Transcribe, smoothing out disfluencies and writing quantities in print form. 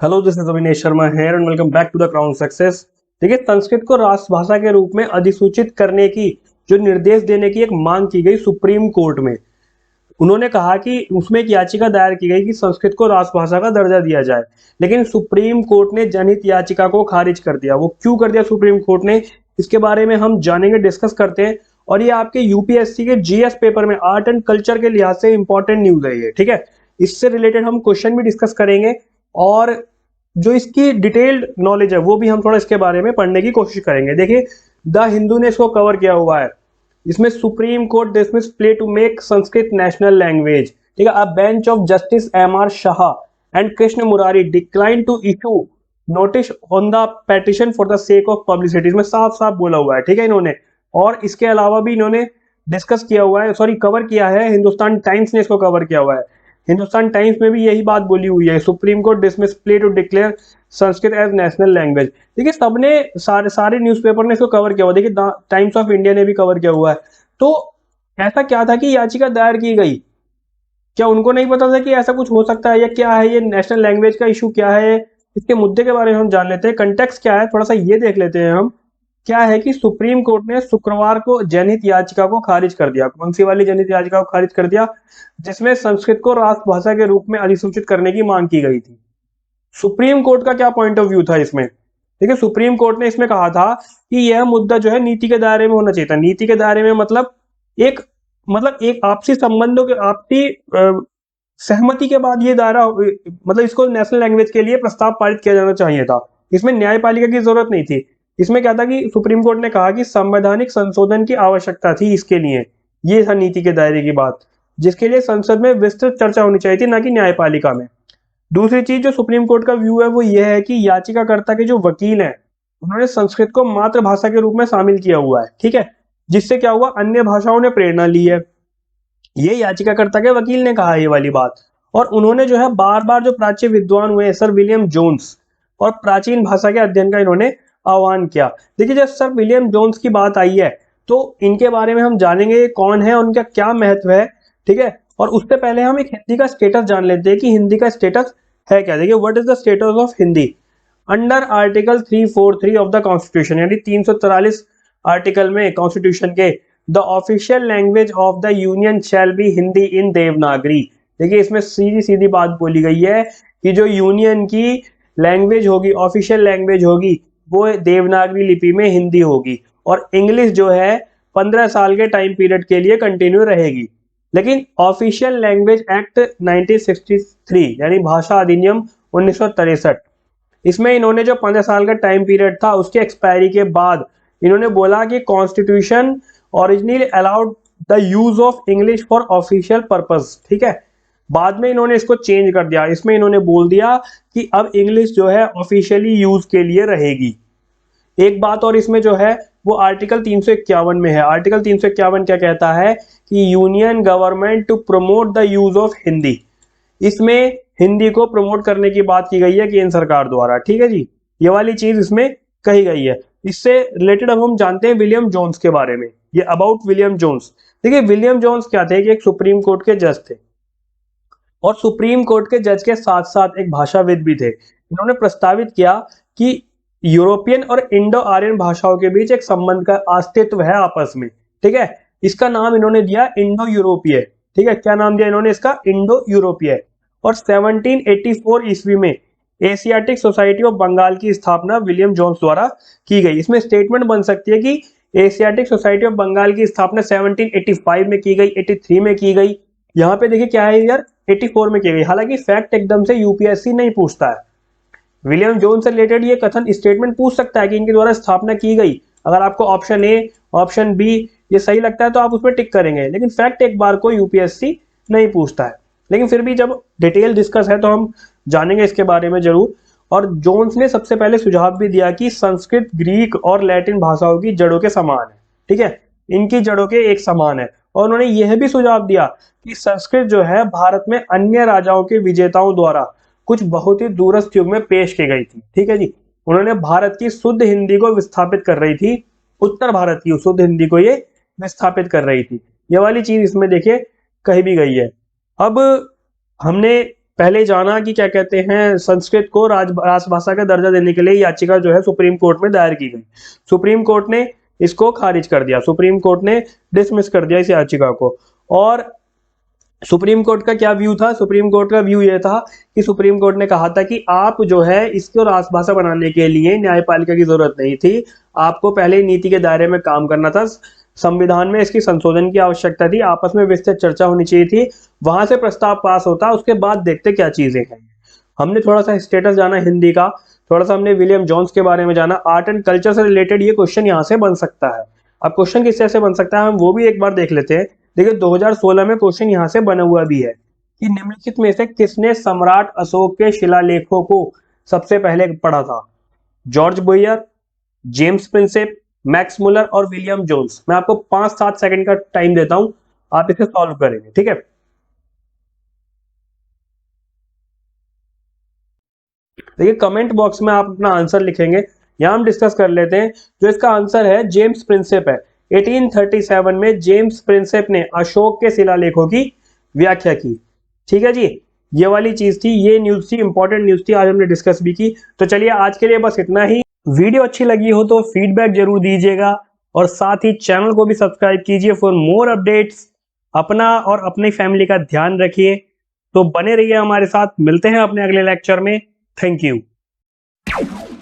Hello, this is Avinesh Sharma here and welcome back to the crown success. देखिए, संस्कृत को राष्ट्रभाषा के रूप में अधिसूचित करने की जो निर्देश देने की एक मांग की गई सुप्रीम कोर्ट में। उन्होंने कहा कि उसमें एक याचिका दायर की गई कि संस्कृत को राष्ट्रभाषा का दर्जा दिया जाए, लेकिन सुप्रीम कोर्ट ने जनहित याचिका को खारिज कर दिया। वो क्यों कर दिया सुप्रीम कोर्ट ने, इसके बारे में हम जानेंगे, डिस्कस करते हैं। और ये आपके यूपीएससी के जीएस पेपर में आर्ट एंड कल्चर के लिहाज से इंपॉर्टेंट न्यूज है ये, ठीक है। इससे रिलेटेड हम क्वेश्चन भी डिस्कस करेंगे और जो इसकी डिटेल्ड नॉलेज है वो भी हम थोड़ा इसके बारे में पढ़ने की कोशिश करेंगे। देखिए, द हिंदू ने इसको कवर किया हुआ है। इसमें Supreme Court dismiss plea to make Sanskrit national language, ठीक है। A bench of justice M R Shah and Krishna Murari decline to issue notice on the petition for the sake of publicity. इसमें साफ साफ बोला हुआ है, ठीक है, इन्होंने। और इसके अलावा भी इन्होंने डिस्कस किया हुआ है, सॉरी कवर किया है, हिंदुस्तान टाइम्स ने इसको कवर किया हुआ है। हिंदुस्तान टाइम्स में भी यही बात बोली हुई है, Supreme Court dismiss plea to declare Sanskrit as national language. देखिए, सबने सारे न्यूज़पेपर ने इसको कवर किया हुआ। देखिए, टाइम्स ऑफ इंडिया ने भी कवर किया हुआ है। तो ऐसा क्या था कि याचिका दायर की गई? क्या उनको नहीं पता था कि ऐसा कुछ हो सकता है, या क्या है ये नेशनल लैंग्वेज का इशू क्या है? इसके मुद्दे के बारे में हम जान लेते हैं, कंटेक्स्ट क्या है थोड़ा सा ये देख लेते हैं हम। क्या है कि सुप्रीम कोर्ट ने शुक्रवार को जनहित याचिका को खारिज कर दिया। कौन सी वाली जनहित याचिका को खारिज कर दिया? जिसमें संस्कृत को राष्ट्रभाषा के रूप में अधिसूचित करने की मांग की गई थी। सुप्रीम कोर्ट का क्या पॉइंट ऑफ व्यू था इसमें? देखिए, सुप्रीम कोर्ट ने इसमें कहा था कि यह मुद्दा जो है नीति के दायरे में होना चाहिए था। नीति के दायरे में एक एक आपसी संबंधों के आपसी सहमति के बाद ये दायरा, इसको नेशनल लैंग्वेज के लिए प्रस्ताव पारित किया जाना चाहिए था। इसमें न्यायपालिका की जरूरत नहीं थी। इसमें क्या था कि सुप्रीम कोर्ट ने कहा कि संवैधानिक संशोधन की आवश्यकता थी इसके लिए। ये था नीति के दायरे की बात, जिसके लिए संसद में विस्तृत चर्चा होनी चाहिए थी, ना कि न्यायपालिका में। दूसरी चीज जो सुप्रीम कोर्ट का व्यू है वो ये है कि याचिकाकर्ता के जो वकील हैं उन्होंने संस्कृत को मातृभाषा के रूप में शामिल किया हुआ है, ठीक है। जिससे क्या हुआ, अन्य भाषाओं ने प्रेरणा ली है। ये याचिकाकर्ता के वकील ने कहा ये वाली बात। और उन्होंने जो है बार बार जो प्राचीन विद्वान हुए सर विलियम जोन्स और प्राचीन भाषा के अध्ययन का इन्होंने आह्वान किया। देखिए, जब सर विलियम जोन्स की बात आई है तो इनके बारे में हम जानेंगे कौन है, उनका क्या महत्व है, ठीक है। और उससे पहले हम एक हिंदी का स्टेटस जान लेते हैं कि हिंदी का स्टेटस है क्या। देखिए, what is the status of Hindi under article 343 of the constitution, यानी 343 आर्टिकल में कॉन्स्टिट्यूशन के, the official language of the union shall be Hindi in Devanagari. देखिए, इसमें सीधी सीधी बात बोली गई है कि जो यूनियन की लैंग्वेज होगी, ऑफिशियल लैंग्वेज होगी, वो देवनागरी लिपि में हिंदी होगी। और इंग्लिश जो है 15 साल के टाइम पीरियड के लिए कंटिन्यू रहेगी। लेकिन ऑफिशियल लैंग्वेज एक्ट 1963 यानी भाषा अधिनियम 1963, इसमें इन्होंने जो 15 साल का टाइम पीरियड था उसके एक्सपायरी के बाद इन्होंने बोला कि constitution originally allowed the use of English for official purpose, ठीक है। बाद में इन्होंने इसको चेंज कर दिया। इसमें इन्होंने बोल दिया कि अब इंग्लिश जो है ऑफिशियली यूज के लिए रहेगी। एक बात और इसमें जो है वो आर्टिकल 351 में है। आर्टिकल 351 क्या कहता है कि union government to promote the use of Hindi. इसमें हिंदी को प्रमोट करने की बात की गई है केंद्र सरकार द्वारा, ठीक है जी। ये वाली चीज इसमें कही गई है। इससे रिलेटेड अब हम जानते हैं विलियम जोन्स के बारे में। ये अबाउट विलियम जोन्स। देखिए, विलियम जोन्स क्या थे कि एक सुप्रीम कोर्ट के जज थे, और सुप्रीम कोर्ट के जज के साथ साथ एक भाषाविद भी थे। इन्होंने प्रस्तावित किया कि यूरोपियन और इंडो आर्यन भाषाओं के बीच एक संबंध का अस्तित्व है आपस में, ठीक है। इसका नाम इन्होंने दिया इंडो यूरोपीय, ठीक है। क्या नाम दिया इन्होंने इसका? इंडो यूरोपीय। और 1784 ईस्वी में एशियाटिक सोसाइटी ऑफ बंगाल की स्थापना विलियम जोन्स द्वारा की गई। इसमें स्टेटमेंट बन सकती है कि एशियाटिक सोसाइटी ऑफ बंगाल की स्थापना 1785 में की गई, 83 में की गई। यहाँ पे देखिए क्या है यार, 84 में की गई। हालांकि फैक्ट एकदम से यूपीएससी नहीं पूछता है। विलियम जोन्स से रिलेटेड ये कथन स्टेटमेंट पूछ सकता है कि इनके द्वारा स्थापना की गई। अगर आपको ऑप्शन ए, ऑप्शन बी ये सही लगता है तो आप उसमें टिक करेंगे, लेकिन फैक्ट एक बार को यूपीएससी नहीं पूछता है। लेकिन फिर भी जब डिटेल डिस्कस है तो हम जानेंगे इसके बारे में जरूर। और जोन्स ने सबसे पहले सुझाव भी दिया कि संस्कृत ग्रीक और लैटिन भाषाओं की जड़ों के समान है, ठीक है। इनकी जड़ों के एक समान है। और उन्होंने यह भी सुझाव दिया कि संस्कृत जो है भारत में अन्य राजाओं के विजेताओं द्वारा कुछ बहुत ही दूरस्थ युग में पेश की गई थी, ठीक है जी। उन्होंने भारत की शुद्ध हिंदी को विस्थापित कर रही थी, उत्तर भारत की शुद्ध हिंदी को ये विस्थापित कर रही थी। ये वाली चीज इसमें देखिए कही भी गई है। अब हमने पहले जाना कि क्या कहते हैं, संस्कृत को राजभाषा का दर्जा देने के लिए याचिका जो है सुप्रीम कोर्ट में दायर की गई। सुप्रीम कोर्ट ने इसको खारिज कर दिया, सुप्रीम कोर्ट ने डिसमिस कर दिया इस याचिका को। और सुप्रीम कोर्ट का क्या व्यू था? सुप्रीम कोर्ट का व्यू ये था कि सुप्रीम कोर्ट ने कहा था कि आप जो है इसको राजभाषा बनाने के लिए न्यायपालिका की जरूरत नहीं थी, आपको पहले नीति के दायरे में काम करना था, संविधान में इसकी संशोधन की आवश्यकता थी, आपस में विस्तृत चर्चा होनी चाहिए थी, वहां से प्रस्ताव पास होता, उसके बाद देखते क्या चीजें हैं। हमने थोड़ा सा स्टेटस जाना हिंदी का, थोड़ा सा हमने विलियम जोन्स के बारे में जाना, आर्ट एंड कल्चर से रिलेटेड ये क्वेश्चन यहाँ से बन सकता है। अब क्वेश्चन किस तरह से बन सकता है हम वो भी एक बार देख लेते हैं। देखिए 2016 में क्वेश्चन यहाँ से बना हुआ भी है कि निम्नलिखित में से किसने सम्राट अशोक के शिलालेखों को सबसे पहले पढ़ा था? George Buhler, James Prinsep, Max Muller और विलियम जोन्स। मैं आपको 5-7 सेकंड का टाइम देता हूं, आप इसे सॉल्व करेंगे, ठीक है? देखिए कमेंट बॉक्स में आप अपना आंसर लिखेंगे, यहां हम डिस्कस कर लेते हैं। जो इसका आंसर है जेम्स प्रिंसेप है। 1837 में जेम्स प्रिंसेप ने अशोक के शिलालेखों की व्याख्या की। ठीक है जी, ये वाली चीज थी, ये न्यूज थी, इंपॉर्टेंट न्यूज थी, आज हमने डिस्कस भी की। तो चलिए आज के लिए बस इतना ही। वीडियो अच्छी लगी हो तो फीडबैक जरूर दीजिएगा और साथ ही चैनल को भी सब्सक्राइब कीजिए फॉर मोर अपडेट्स। अपना और अपनी फैमिली का ध्यान रखिए। तो बने रहिए हमारे साथ, मिलते हैं अपने अगले लेक्चर में। Thank you.